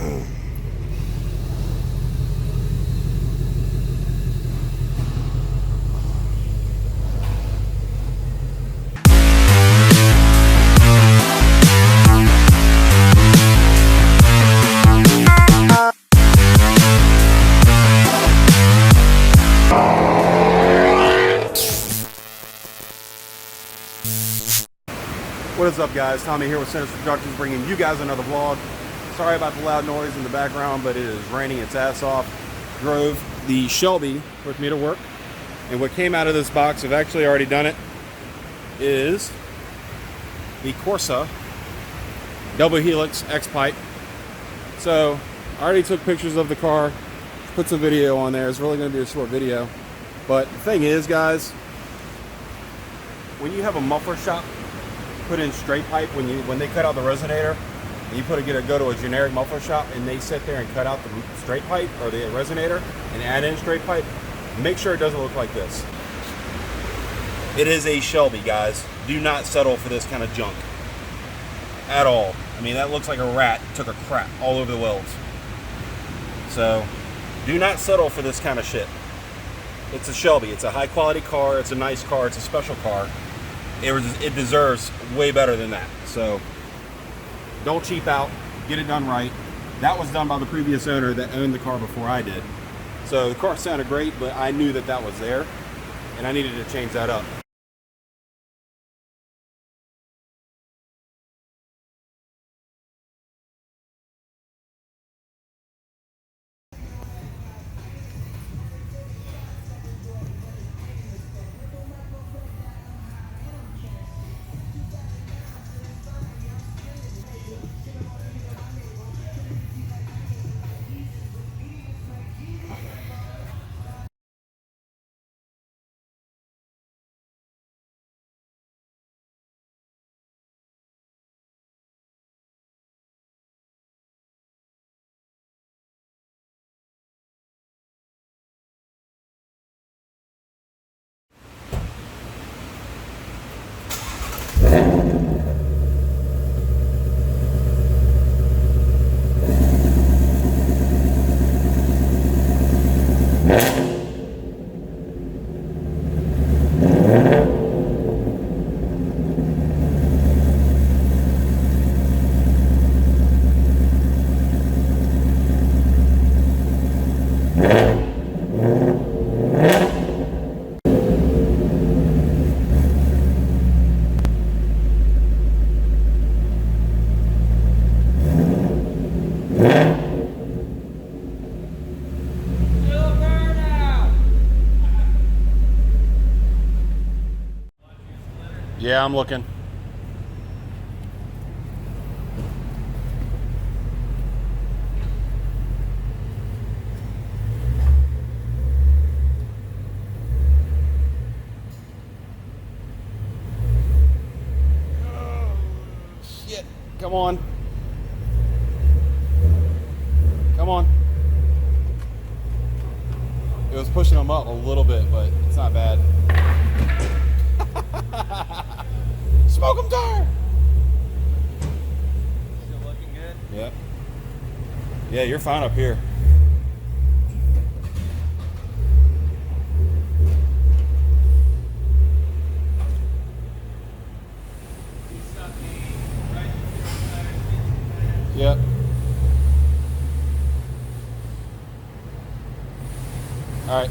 What is up, guys? Tommy here with Sinister Productions, bringing you guys another vlog. Sorry about the loud noise in the background, but it is raining its ass off. Drove the Shelby with me to work, and what came out of this box, I've actually already done it, is the Corsa double helix X pipe. So I already took pictures of the car, put some video on there. It's really going to be a short video, but the thing is, guys, when you have a muffler shop put in straight pipe, when they cut out the resonator, and you go to a generic muffler shop and they sit there and cut out the straight pipe or the resonator and add in straight pipe, make sure it doesn't look like this. It is a Shelby, guys. Do not settle for this kind of junk at all. I mean, that looks like a rat took a crap all over the welds. So do not settle for this kind of shit. It's a Shelby. It's a high quality car. It's a nice car. It's a special car. It deserves way better than that. So don't cheap out. Get it done right. That was done by the previous owner that owned the car before I did. So the car sounded great, but I knew that that was there, and I needed to change that up. Yeah, I'm looking. Oh, shit. Come on. Come on. It was pushing them up a little bit, but it's not bad. Smoke 'em tire. Still looking good? Yeah. Yeah, you're fine up here. Yep. All right.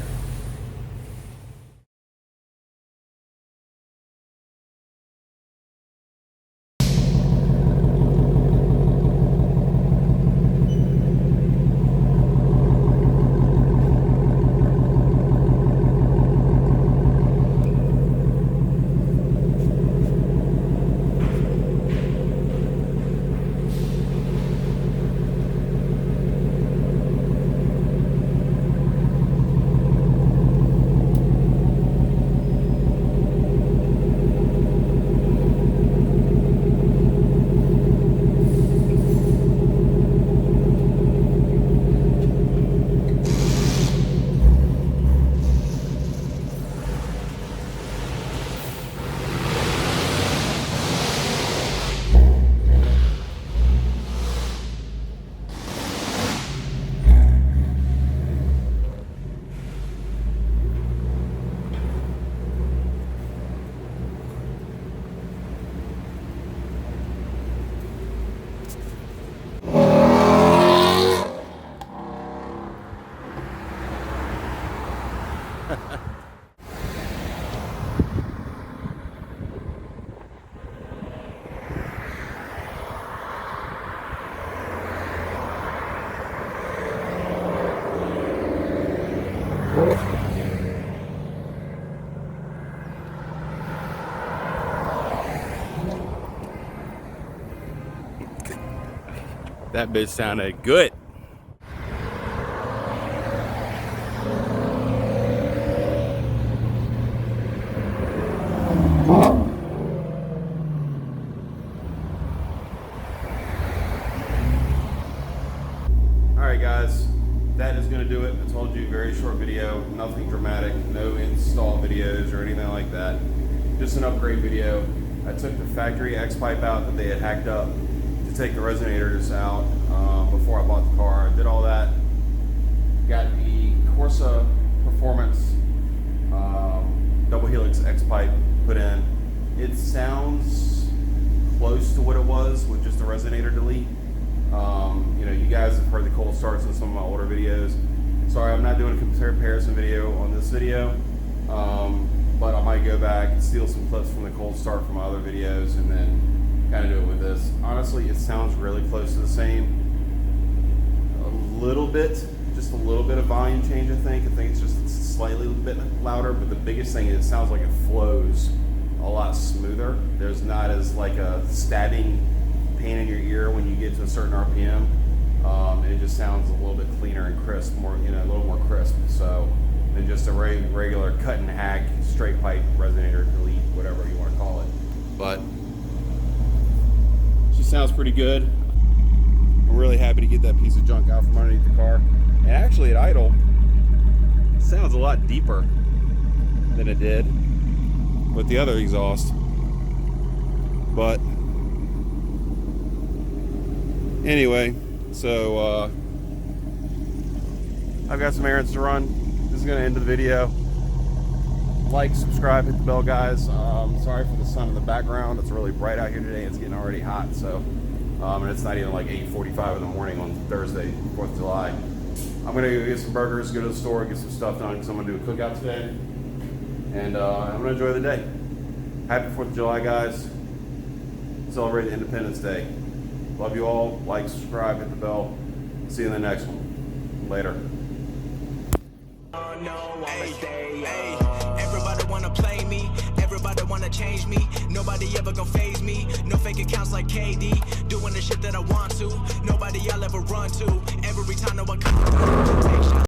That bitch sounded good. Alright guys, that is going to do it. I told you, very short video, nothing dramatic, no install videos or anything like that. Just an upgrade video. I took the factory X pipe out that they had hacked up to take the resonators out before I bought the car. I did all that. Got the Corsa Performance double helix X pipe put in. It sounds close to what it was with just the resonator delete. You know, you guys have heard the cold starts in some of my older videos. Sorry, I'm not doing a comparison video on this video, but I might go back and steal some clips from the cold start from my other videos and then kind of do it with this. Honestly, it sounds really close to the same. A little bit, just a little bit of volume change, I think. I think it's just slightly a bit louder, but the biggest thing is it sounds like it flows a lot smoother. There's not as like a stabbing pain in your ear when you get to a certain RPM. It just sounds a little bit cleaner and crisp, more, you know, a little more crisp. So than just a regular cut and hack straight pipe resonator delete, whatever you want to call it. But she sounds pretty good. I'm really happy to get that piece of junk out from underneath the car. And actually at idle, it sounds a lot deeper than it did with the other exhaust. But anyway, so I've got some errands to run. This is going to end the video. Like, subscribe, hit the bell, guys. Sorry for the sun in the background. It's really bright out here today. It's getting already hot, so and it's not even like 8:45 in the morning on Thursday, 4th of July. I'm going to go get some burgers, go to the store, get some stuff done because I'm going to do a cookout today. And I'm going to enjoy the day. Happy 4th of July, guys. Celebrate Independence Day. Love you all. Like, subscribe, hit the bell. See you in the next one. Later. Everybody wanna play me, everybody wanna change me. Nobody ever gonna phase me. No fake accounts like KD. Doing the shit that I want to. Nobody I'll ever run to. Every time that I come, take shots.